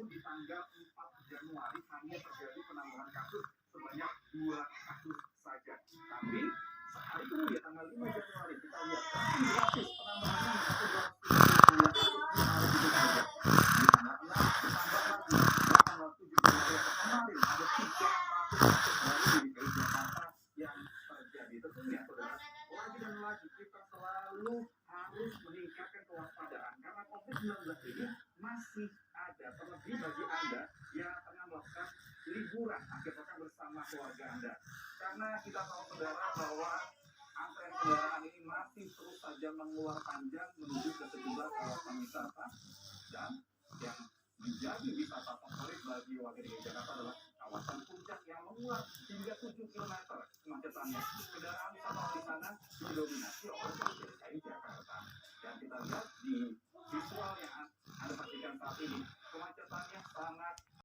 di tanggal 4 Januari hanya terjadi penambahan kasus sebanyak 2 kasus saja. Tapi sehari kemudian tanggal 5 Januari kita lihat drastis penambahannya mencapai 232 kasus di hari itu saja. Di tanggal 6 ditambah lagi tanggal 7 Januari kemarin ada 300 kasus baru di DKI Jakarta yang terjadi. Tentunya saudara, lagi dan lagi kita selalu harus meningkatkan kewaspadaan karena COVID-19 ini masih ada, terlebih bagi Anda yang tengah melakukan liburan akhir pekan bersama keluarga Anda. Karena kita tahu saudara bahwa antrean kendaraan ini masih terus saja mengular panjang menuju ke sejumlah kawasan wisata, dan yang menjadi wisata favorit bagi warga DKI Jakarta adalah kawasan puncak yang mengular hingga 7 km kemacetannya. Kendaraan wisatawan di sana didominasi oleh DKI Jakarta. Dan kita lihat di visual yang Anda saksikan saat ini, kemacetannya sangat